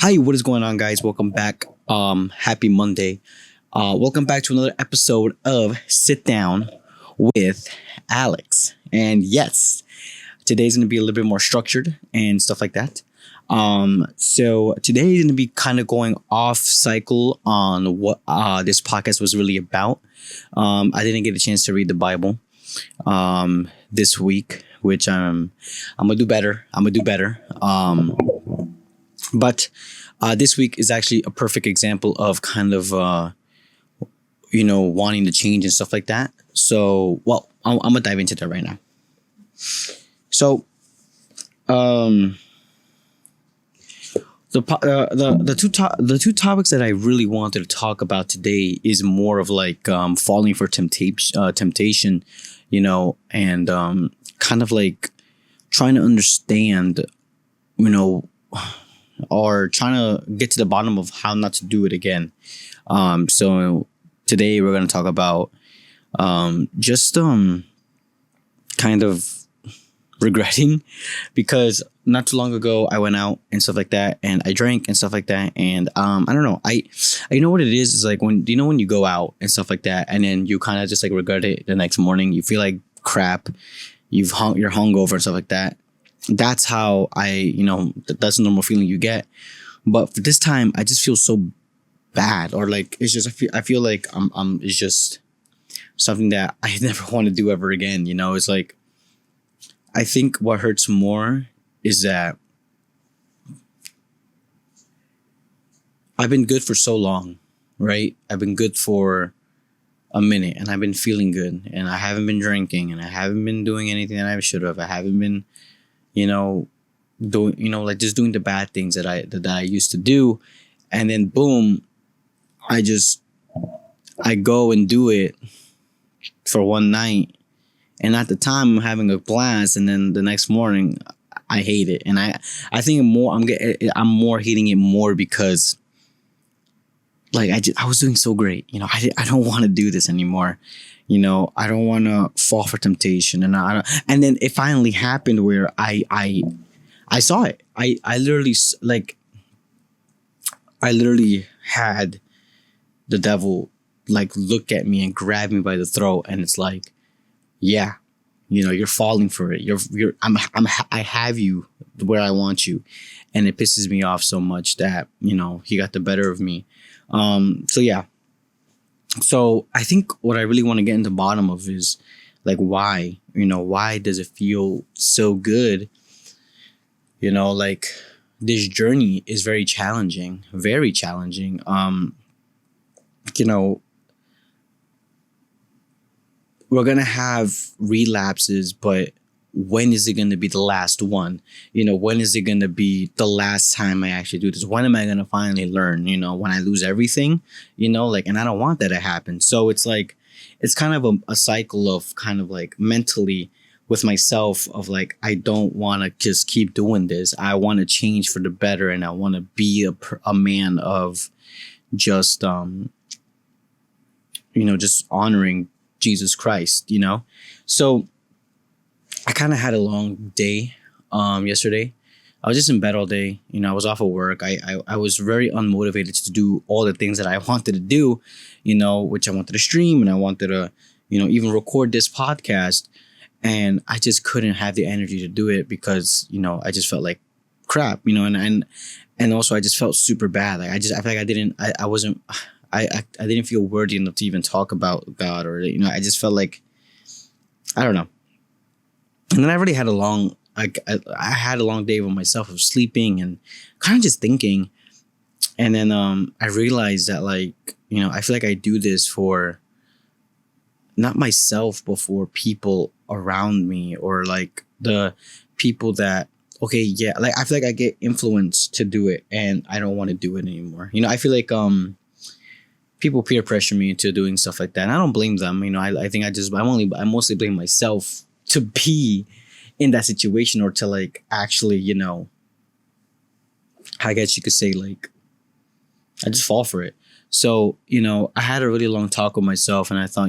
Hi, what is going on, guys? Welcome back. Happy Monday. Welcome back to another episode of Sit Down with Alex. And yes, today's gonna be a little bit more structured and stuff like that. So today is gonna be kind of going off cycle on what this podcast was really about. I didn't get a chance to read the Bible this week, which I'm gonna do better. But this week is actually a perfect example of kind of, wanting to change and stuff like that. So, well, I'm going to dive into that right now. So, the two topics that I really wanted to talk about today is more of like falling for temptation, and kind of like trying to understand, or trying to get to the bottom of how not to do it again. So today we're going to talk about just kind of regretting, because not too long ago I went out and stuff like that, and I drank and stuff like that, and I don't know, I know what it is like when when you go out and stuff like that, and then you kind of just like regret it the next morning. You feel like crap. You're hungover and stuff like that. That's how that's a normal feeling you get. But for this time, I just feel so bad, or like it's just I feel like it's just something that I never want to do ever again. It's like, I think what hurts more is that I've been good for so long, right? I've been good for a minute, and I've been feeling good, and I haven't been drinking, and I haven't been doing anything that I should have. I haven't been doing, like just doing the bad things that I used to do. And then boom, I go and do it for one night. And at the time I'm having a blast. And then the next morning I hate it. And I think I'm more hating it more because like I was doing so great. I don't want to do this anymore. I don't want to fall for temptation, and and then it finally happened where I saw it. I literally had the devil like look at me and grab me by the throat, and it's like, yeah, you're falling for it. I have you where I want you, and it pisses me off so much that he got the better of me. So yeah. So I think what I really want to get in the bottom of is like, why does it feel so good? Like this journey is very challenging. We're going to have relapses, but when is it going to be the last one? When is it going to be the last time I actually do this? When am I going to finally learn? When I lose everything, and I don't want that to happen. So it's like, it's kind of a cycle of kind of like mentally with myself of like, I don't want to just keep doing this. I want to change for the better. And I want to be a man of just, just honoring Jesus Christ, So I kind of had a long day yesterday. I was just in bed all day. I was off of work. I was very unmotivated to do all the things that I wanted to do, which I wanted to stream, and I wanted to, even record this podcast. And I just couldn't have the energy to do it because, I just felt like crap, and also I just felt super bad. Like I feel like I didn't feel worthy enough to even talk about God, or, I just felt like, I don't know. And then I really had I had a long day with myself of sleeping and kind of just thinking. And then I realized that like, I feel like I do this for not myself, but for people around me, or like the people that, okay, yeah, like I feel like I get influenced to do it, and I don't want to do it anymore. I feel like people peer pressure me into doing stuff like that. And I don't blame them. I think I mostly blame myself to be in that situation, or to like actually, I guess you could say like, I just fall for it. So, I had a really long talk with myself, and I thought,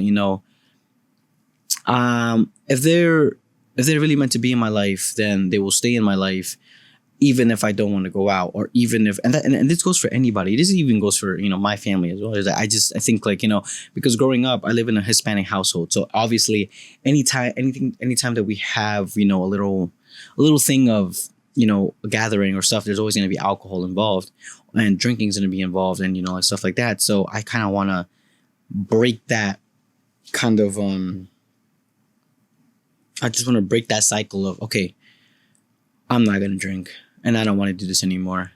if they're really meant to be in my life, then they will stay in my life. even if I don't want to go out, or even if, and this goes for anybody. This even goes for, my family as well. Is that I think, like, because growing up, I live in a Hispanic household. So obviously anytime that we have, a little thing of, a gathering or stuff, there's always going to be alcohol involved, and drinking is going to be involved, and, like stuff like that. So I kind of want to break that kind of, I just want to break that cycle of, okay, I'm not going to drink, and I don't want to do this anymore.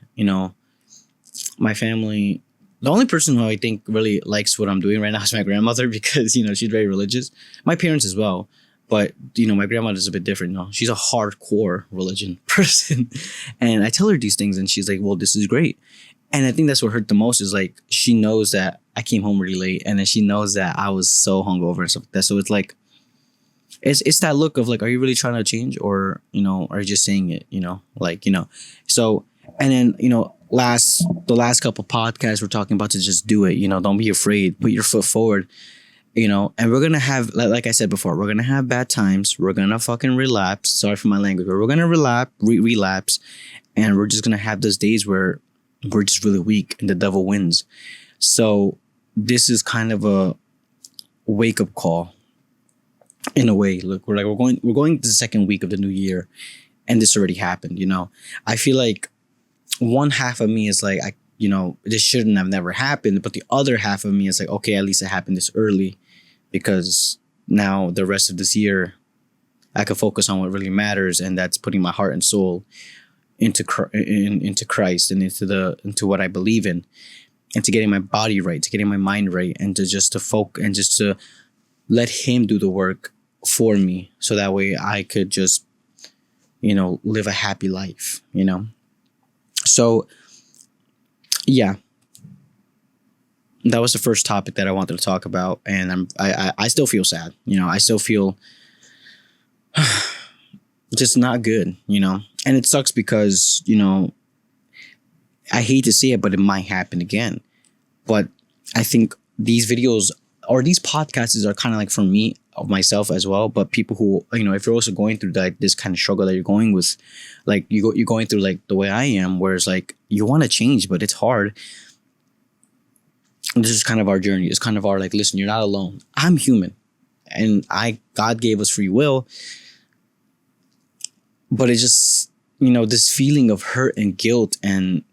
My family, the only person who I think really likes what I'm doing right now is my grandmother, because, she's very religious. My parents as well. But, my grandmother's a bit different. She's a hardcore religion person. And I tell her these things, and she's like, well, this is great. And I think that's what hurt the most, is like, she knows that I came home really late, and then she knows that I was so hungover and stuff like that. So it's like, it's that look of like, are you really trying to change, or, are you just saying it, so, and then, the last couple podcasts we're talking about to just do it, don't be afraid, put your foot forward, and we're going to have, like I said before, we're going to have bad times. We're going to fucking relapse. Sorry for my language, but we're going to relapse. And we're just going to have those days where we're just really weak and the devil wins. So this is kind of a wake up call. In a way, look, we're going to the second week of the new year, and this already happened. I feel like one half of me is like, this shouldn't have never happened, but the other half of me is like, okay, at least it happened this early, because now the rest of this year I can focus on what really matters, and that's putting my heart and soul into Christ, and into what I believe in, and to getting my body right, to getting my mind right, and to let Him do the work for me, so that way I could just, live a happy life, So, yeah, that was the first topic that I wanted to talk about, and I still feel sad, I still feel just not good, and it sucks because, I hate to say it, but it might happen again. But I think these videos or these podcasts are kind of like for me, of myself as well, but people who, if you're also going through like this kind of struggle that you're going with, like you're going through like the way I am, where it's like you want to change, but it's hard. And this is kind of our journey. It's kind of our like, listen, you're not alone. I'm human, and God gave us free will, but it's just, this feeling of hurt and guilt, and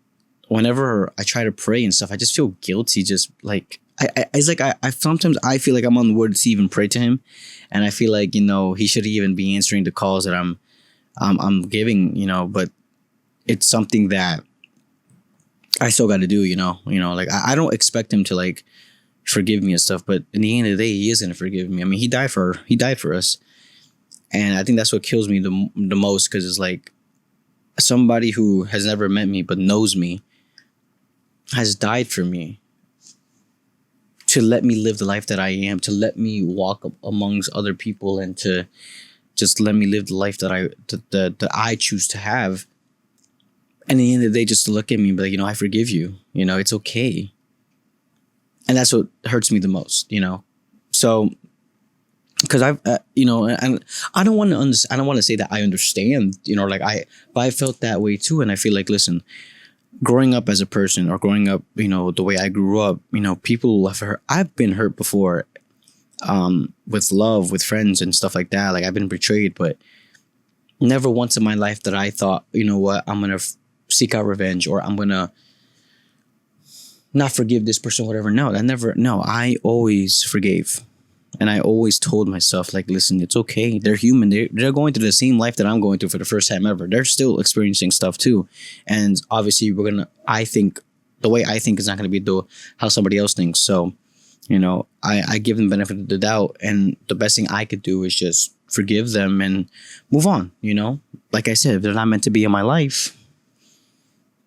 whenever I try to pray and stuff, I just feel guilty, just like. It's like I sometimes I feel like I'm unworthy to even pray to Him, and I feel like He should even be answering the calls that I'm giving, but it's something that I still got to do, like I don't expect Him to like forgive me and stuff, but in the end of the day, He is gonna forgive me. I mean, He died for us, and I think that's what kills me the most, because it's like somebody who has never met me but knows me has died for me, to let me live the life that I am, to let me walk amongst other people, and to just let me live the life that I choose to have. And at the end of the day, just to look at me and be like, I forgive you. It's okay. And that's what hurts me the most. So, because and I don't want to say that I understand. But I felt that way too, and I feel like, listen. Growing up as a person, or growing up, the way I grew up, people have hurt. I've been hurt before, with love, with friends and stuff like that. Like I've been betrayed, but never once in my life that I thought, what, I'm going to seek out revenge, or I'm going to not forgive this person, whatever. No, I always forgave. And I always told myself, like, listen, it's okay. They're human. They're going through the same life that I'm going through for the first time ever. They're still experiencing stuff too. And obviously I think the way I think is not going to be how somebody else thinks. So, I give them benefit of the doubt. And the best thing I could do is just forgive them and move on. Like I said, if they're not meant to be in my life,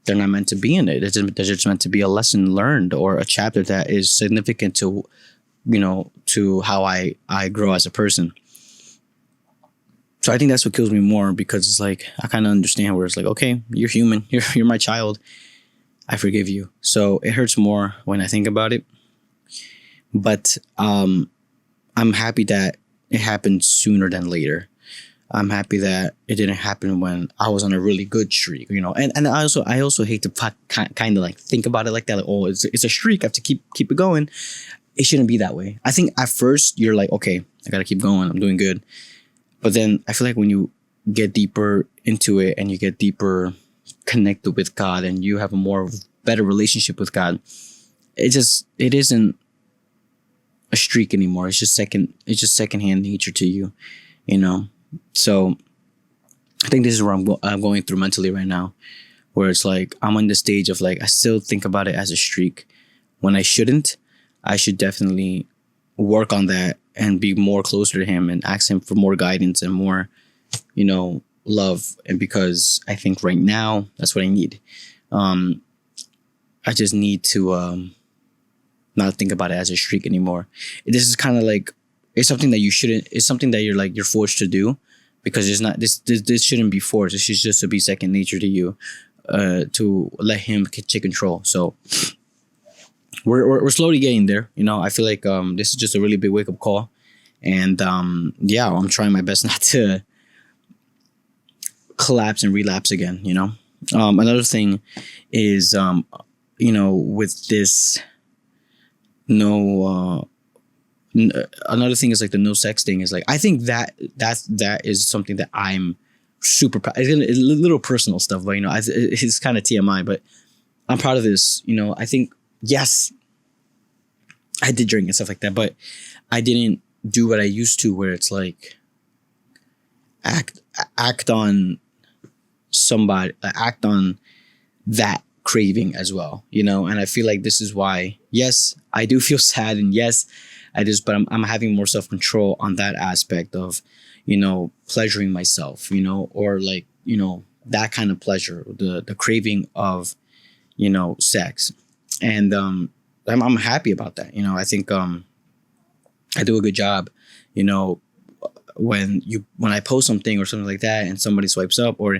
they're not meant to be in it. They're just meant to be a lesson learned, or a chapter that is significant to to how I grow as a person. So I think that's what kills me more, because it's like, I kind of understand where it's like, okay, you're human. You're my child. I forgive you. So it hurts more when I think about it. But I'm happy that it happened sooner than later. I'm happy that it didn't happen when I was on a really good streak, And I also hate to kind of like think about it like that. Like, oh, it's a streak. I have to keep it going. It shouldn't be that way. I think at first you're like, okay, I gotta keep going. I'm doing good. But then I feel like when you get deeper into it and you get deeper connected with God and you have a more better relationship with God, it isn't a streak anymore. It's just secondhand nature to you, you know. So I think this is where I'm going through mentally right now, where it's like I'm on the stage of like I still think about it as a streak when I shouldn't. I should definitely work on that and be more closer to him and ask him for more guidance and more, love. And because I think right now that's what I need. I just need to not think about it as a streak anymore. This is kind of like it's something that you shouldn't. It's something that you're forced to do because it's not this shouldn't be forced. It should just to be second nature to you, to let him take control. So we're slowly getting there. I feel like this is just a really big wake up call, and I'm trying my best not to collapse and relapse again. Another thing is with this another thing is like the no sex thing is like I think that is something that I'm super proud. It's a little personal stuff, but it's kind of TMI, but I'm proud of this. I think yes, I did drink and stuff like that, but I didn't do what I used to, where it's like act on somebody, act on that craving as well, and I feel like this is why, yes, I do feel sad, and yes, but I'm having more self-control on that aspect of, pleasuring myself, or like, that kind of pleasure, the craving of, sex. And I'm happy about that. I think I do a good job, when I post something or something like that and somebody swipes up, or,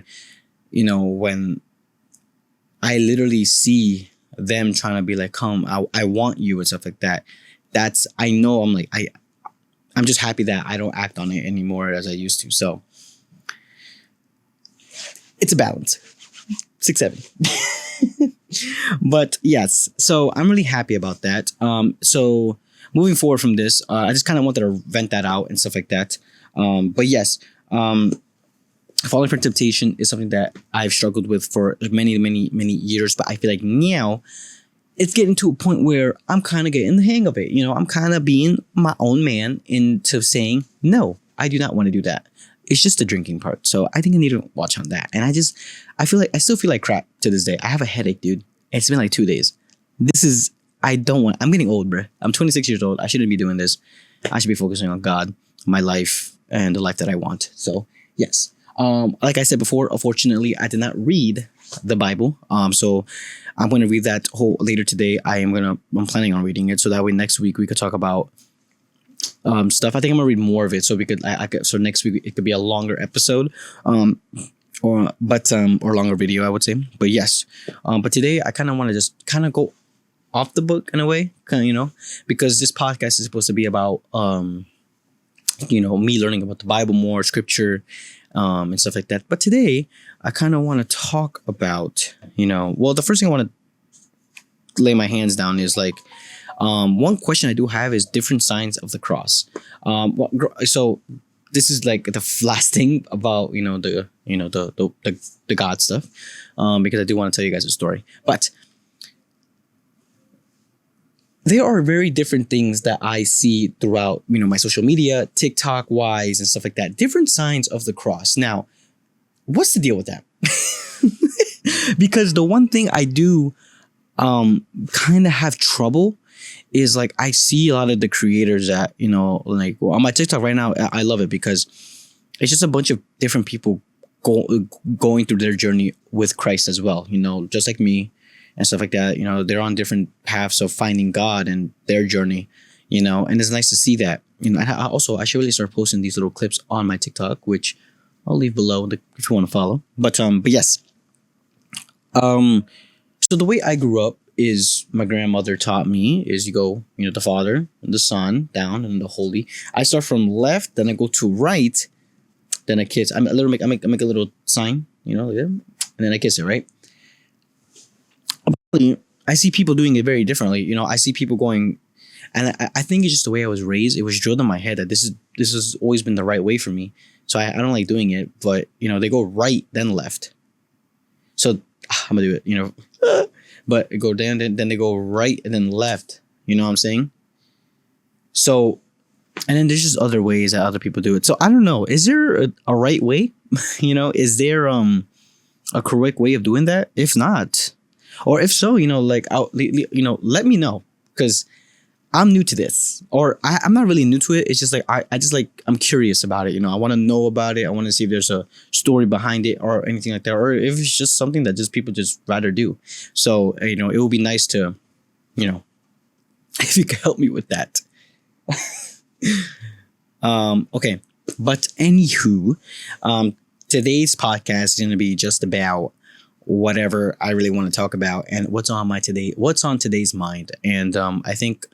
when I literally see them trying to be like, come, I want you and stuff like that. I know I'm just happy that I don't act on it anymore as I used to. So it's a balance. 6-7. But yes, so I'm really happy about that. So moving forward from this, I just kind of wanted to vent that out and stuff like that. But yes, falling for temptation is something that I've struggled with for many, many, many years. But I feel like now it's getting to a point where I'm kind of getting the hang of it. I'm kind of being my own man into saying, no, I do not want to do that. It's just the drinking part. So I think I need to watch on that. And I still feel like crap to this day. I have a headache, dude. It's been like 2 days. I'm getting old, bro. I'm 26 years old. I shouldn't be doing this. I should be focusing on God, my life, and the life that I want. So yes. Like I said before, unfortunately, I did not read the Bible. So I'm going to read that later today. I'm planning on reading it. So that way next week we could talk about stuff. I think I'm gonna read more of it, so we could. So next week it could be a longer episode, or longer video, I would say. But yes, but today I kind of want to just kind of go off the book in a way, because this podcast is supposed to be about me learning about the Bible more, scripture, and stuff like that. But today I kind of want to talk about, the first thing I want to lay my hands down is like. One question I do have is different signs of the cross. So this is like the last thing about the God stuff, because I do want to tell you guys a story. But there are very different things that I see throughout my social media, TikTok wise and stuff like that. Different signs of the cross. Now, what's the deal with that? Because the one thing I do kind of have trouble is like I see a lot of the creators that on my TikTok right now. I love it because it's just a bunch of different people going through their journey with Christ as well, just like me and stuff like that. They're on different paths of finding God and their journey, and it's nice to see that. I should really start posting these little clips on my TikTok, which I'll leave below if you want to follow. But yes, so the way I grew up is my grandmother taught me is you go, the Father, the Son, down, and the Holy. I start from left, then I go to right, then I kiss. I make a little sign, like that, and then I kiss it, right? I see people doing it very differently. I see people going, and I think it's just the way I was raised. It was drilled in my head that this has always been the right way for me. So I don't like doing it, but they go right then left. So I'm gonna do it, but it go down, then they go right and then left. You know what I'm saying? So, and then there's just other ways that other people do it. So I don't know. Is there a right way? Is there a correct way of doing that? If not, or if so, let me know, because I'm new to this, or I'm not really new to it. It's just like I'm curious about it. I want to know about it. I want to see if there's a story behind it or anything like that, or if it's just something that just people just rather do. So it would be nice to, if you could help me with that. Okay, but anywho, today's podcast is going to be just about whatever I really want to talk about and what's on today's mind. And I think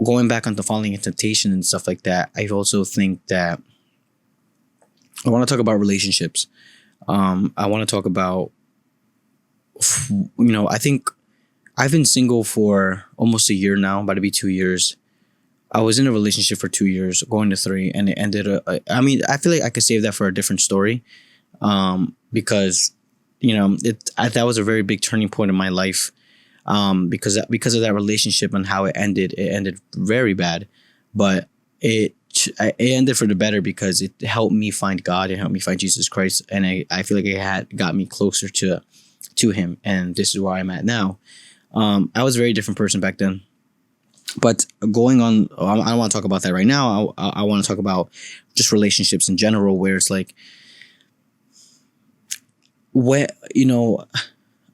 going back onto falling into temptation and stuff like that, I also think that I want to talk about relationships. I want to talk about, I think I've been single for almost a year now, about to be 2 years. I was in a relationship for 2 years, going to 3, and it ended. I feel like I could save that for a different story, because that was a very big turning point in my life. Because of that relationship and how it ended very bad, but it ended for the better because it helped me find God. It helped me find Jesus Christ, and I feel like it had got me closer to Him, and this is where I'm at now. I was a very different person back then, but going on, I don't want to talk about that right now. I want to talk about just relationships in general, where it's like,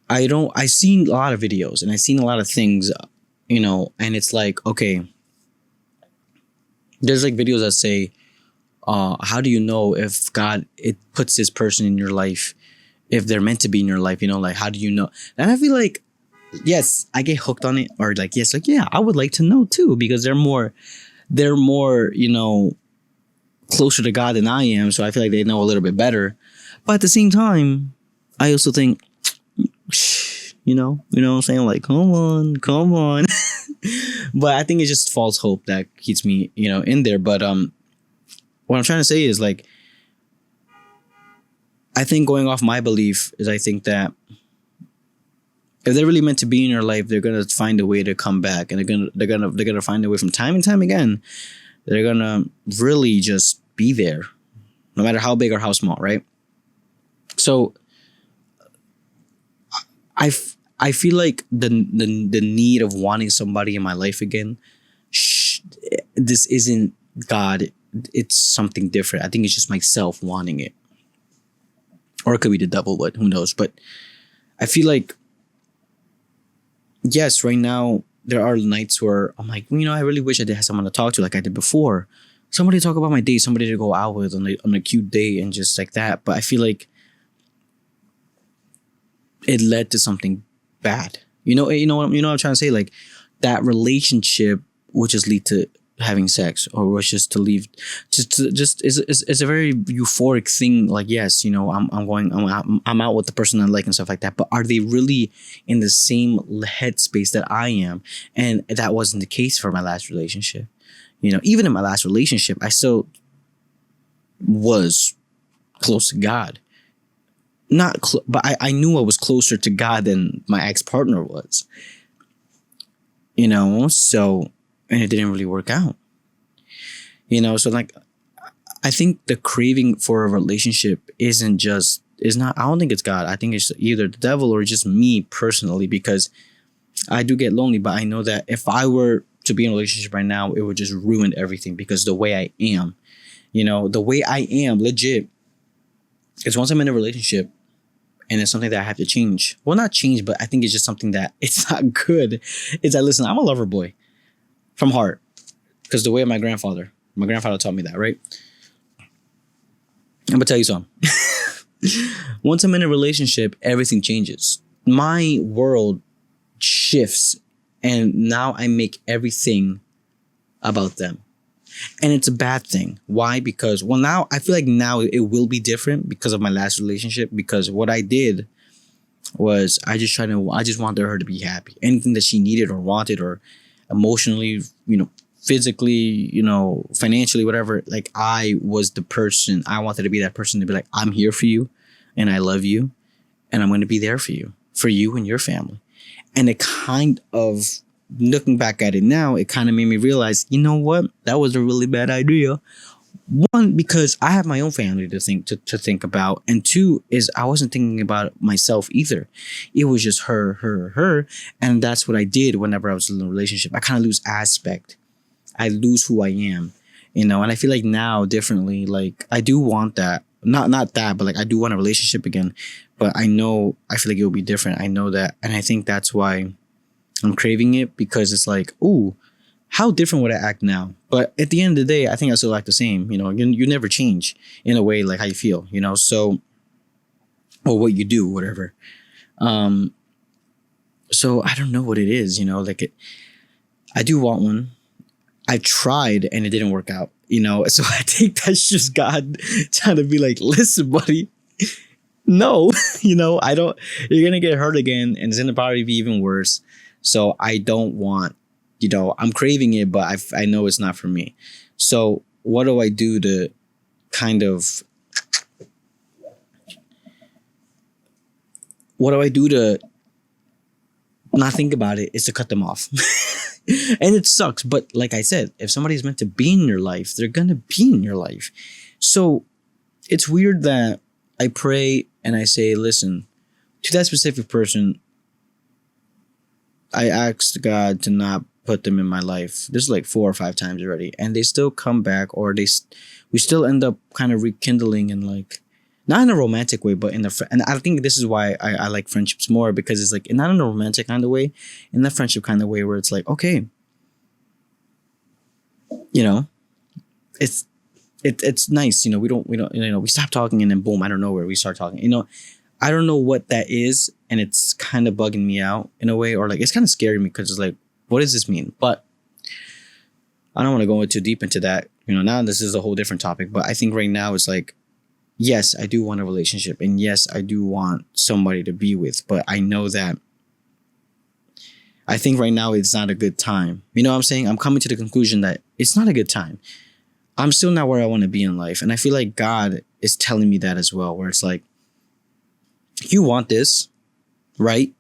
I seen a lot of videos and I seen a lot of things, and it's like, okay, there's like videos that say, how do you know if God, it puts this person in your life, if they're meant to be in your life, like, how do you know? And I feel like, yes, I get hooked on it, or like, yes, like, yeah, I would like to know too, because they're more, closer to God than I am. So I feel like they know a little bit better. But at the same time, I also think, what I'm saying? Like, come on. But I think it's just false hope that keeps me, in there. But what I'm trying to say is, like, I think going off my belief is, I think that if they're really meant to be in your life, they're gonna find a way to come back, and they're gonna find a way from time and time again. They're gonna really just be there, no matter how big or how small, right? So I feel like the need of wanting somebody in my life again, this isn't God. It's something different. I think it's just myself wanting it. Or it could be the devil, but who knows? But I feel like, yes, right now, there are nights where I'm like, I really wish I did have someone to talk to like I did before. Somebody to talk about my day, somebody to go out with on a cute day and just like that. But I feel like it led to something bad. What I'm trying to say? Like, that relationship would just lead to having sex, or was just to leave, it's a very euphoric thing. Like, yes, I'm out with the person I like and stuff like that. But are they really in the same headspace that I am? And that wasn't the case for my last relationship. Even in my last relationship, I still was close to God. But I knew I was closer to God than my ex-partner was. So, and it didn't really work out. So like, I think the craving for a relationship I don't think it's God. I think it's either the devil or just me personally, because I do get lonely, but I know that if I were to be in a relationship right now, it would just ruin everything, because the way I am, the way I am, legit, is once I'm in a relationship and it's something that I have to change. Well, not change, but I think it's just something that it's not good. It's that, listen, I'm a lover boy from heart, because the way of my grandfather taught me that, right? I'm gonna tell you something. Once I'm in a relationship, everything changes. My world shifts, and now I make everything about them. And it's a bad thing. Why? Because, well, now I feel like now it will be different because of my last relationship. Because what I did was I just wanted her to be happy. Anything that she needed or wanted, or emotionally, physically, financially, whatever. Like, I was the person. I wanted to be that person to be like, I'm here for you and I love you and I'm going to be there for you and your family. And it kind of, looking back at it now, it kind of made me realize, you know what? That was a really bad idea. One, because I have my own family to think about, and two is I wasn't thinking about myself either. It was just her, and that's what I did whenever I was in a relationship. I kind of lose aspect. I lose who I am, and I feel like now differently. Like, I do want that, not that, but like I do want a relationship again. But I feel like it will be different. I know that, and I think that's why I'm craving it, because it's like, ooh, how different would I act now? But at the end of the day, I think I still act the same. You never change in a way, like how you feel, so, or what you do, whatever. So I don't know what it is, I do want one. I tried and it didn't work out, so I think that's just God trying to be like, listen, buddy, no, you're going to get hurt again and it's going to probably be even worse. So I don't want, I'm craving it, but I know it's not for me. So what do I do to kind of, what do I do to not think about it? Is to cut them off. And it sucks. But like I said, if somebody's meant to be in your life, they're going to be in your life. So it's weird that I pray and I say, listen, to that specific person, I asked God to not put them in my life. This is like 4 or 5 times already, and they still come back, or we still end up kind of rekindling, and like, not in a romantic way, but and I think this is why I like friendships more, because it's like, not in a romantic kind of way, in the friendship kind of way, where it's like, okay, it's nice, we don't we stop talking and then boom, I don't know where we start talking, I don't know what that is, and it's kind of bugging me out in a way, or like it's kind of scaring me, because it's like, what does this mean? But I don't want to go too deep into that. Now this is a whole different topic, but I think right now it's like, yes, I do want a relationship, and yes, I do want somebody to be with, but I know that I think right now it's not a good time. You know what I'm saying? I'm coming to the conclusion that it's not a good time. I'm still not where I want to be in life, and I feel like God is telling me that as well, where it's like, you want this, right?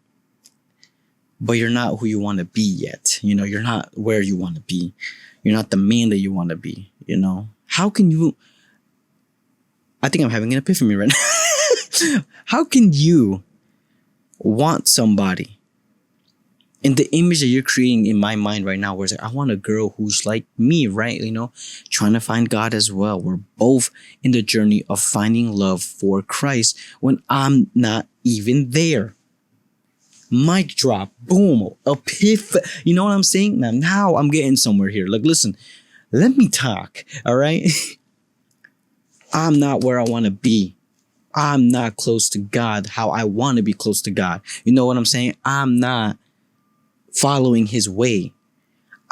But you're not who you want to be yet. You're not where you want to be. You're not the man that you want to be. How can you? I think I'm having an epiphany right now. How can you want somebody in the image that you're creating in my mind right now, where it's like, I want a girl who's like me, right? Trying to find God as well. We're both in the journey of finding love for Christ when I'm not even there. Mic drop, boom, you know what I'm saying? Now I'm getting somewhere here. Like, listen, let me talk, all right? I'm not where I want to be. I'm not close to God how I want to be close to God. You know what I'm saying? I'm not following his way.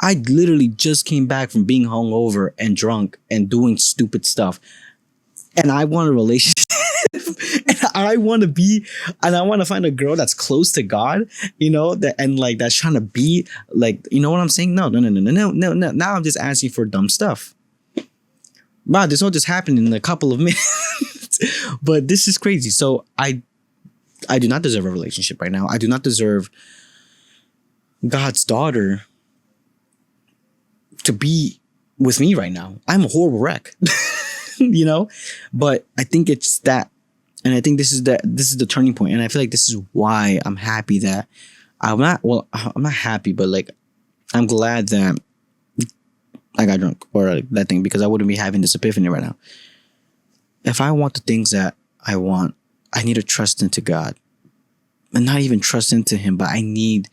I literally just came back from being hungover and drunk and doing stupid stuff. And I want a relationship. And I want to find a girl that's close to God, that's trying to be like, you know what I'm saying? No. Now I'm just asking for dumb stuff. Wow, this all just happened in a couple of minutes. But this is crazy. So I do not deserve a relationship right now. I do not deserve God's daughter to be with me right now. I'm a horrible wreck. But I think it's that, and I think this is the turning point, and I feel like this is why I'm happy that I'm not happy, but like, I'm glad that I got drunk, or like that thing, because I wouldn't be having this epiphany right now. If I want the things that I want, I need to trust into God, and not even trust into him, but I need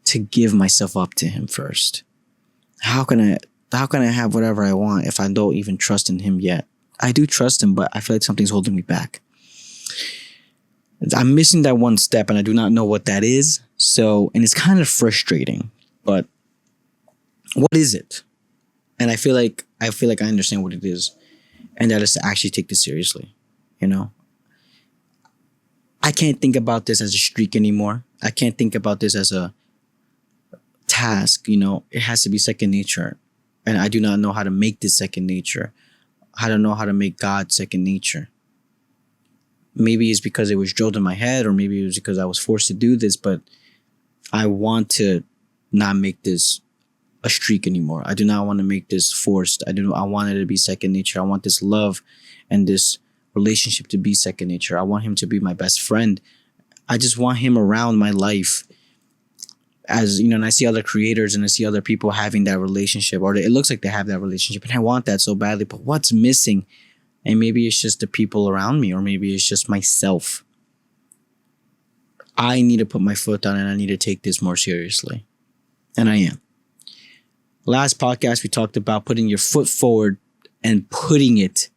to give myself up to him first. How can I have whatever I want if I don't even trust in him yet? I do trust him, but I feel like something's holding me back. I'm missing that one step, and I do not know what that is. So, and it's kind of frustrating, but what is it? And I feel like I feel like I understand what it is, and that is to actually take this seriously. You know, I can't think about this as a streak anymore. I can't think about this as a task. You know, it has to be second nature, and I do not know how to make this second nature. I don't know how to make God second nature. Maybe it's because it was drilled in my head, or maybe it was because I was forced to do this, but I want to not make this a streak anymore. I do not want to make this forced. I want it to be second nature. I want this love and this relationship to be second nature. I want him to be my best friend. I just want him around my life. As you know, and I see other creators and I see other people having that relationship, or it looks like they have that relationship, and I want that so badly. But what's missing? And maybe it's just the people around me, or maybe it's just myself. I need to put my foot down and I need to take this more seriously. And I am. Last podcast, we talked about putting your foot forward and putting it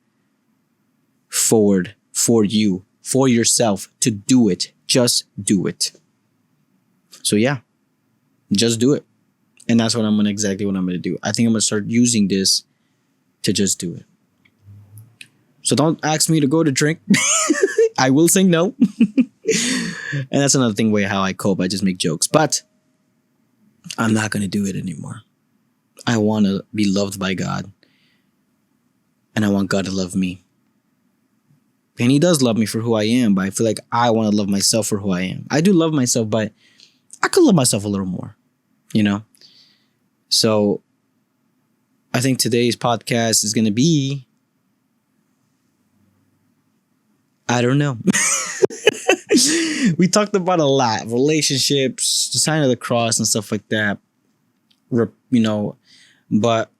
forward for you, for yourself, to do it. Just do it. So yeah, just do it. And that's exactly what I'm going to do. I think I'm going to start using this to just do it. So don't ask me to go to drink. I will say no. And that's another thing, way how I cope. I just make jokes. But I'm not going to do it anymore. I want to be loved by God. And I want God to love me. And he does love me for who I am. But I feel like I want to love myself for who I am. I do love myself, but I could love myself a little more. You know? So I think today's podcast is going to be, I don't know. We talked about a lot. Relationships, the sign of the cross and stuff like that. You know, but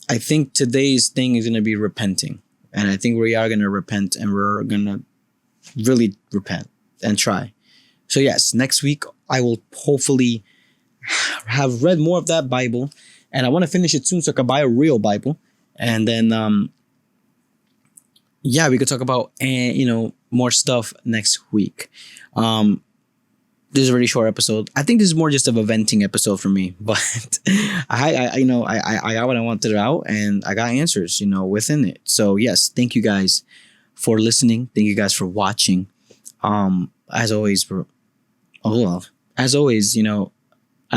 I think today's thing is going to be repenting. And I think we are going to repent, and we're going to really repent and try. So yes, next week I will hopefully have read more of that Bible. And I want to finish it soon so I can buy a real Bible. And then, yeah, we could talk about, more stuff next week. This is a really short episode. I think this is more just of a venting episode for me, but I got what I wanted out, and I got answers, within it. So yes, thank you guys for listening. Thank you guys for watching. As always, I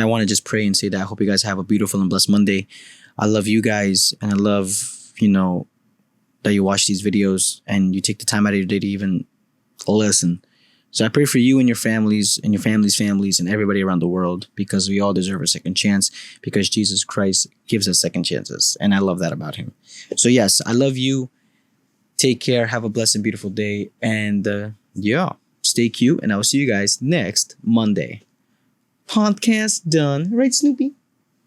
want to just pray and say that I hope you guys have a beautiful and blessed Monday. I love you guys, and I love, that you watch these videos and you take the time out of your day to even listen. So I pray for you and your families and your families and everybody around the world, because we all deserve a second chance, because Jesus Christ gives us second chances. And I love that about him. So yes, I love you. Take care. Have a blessed and beautiful day. And stay cute. And I will see you guys next Monday. Podcast done. Right, Snoopy?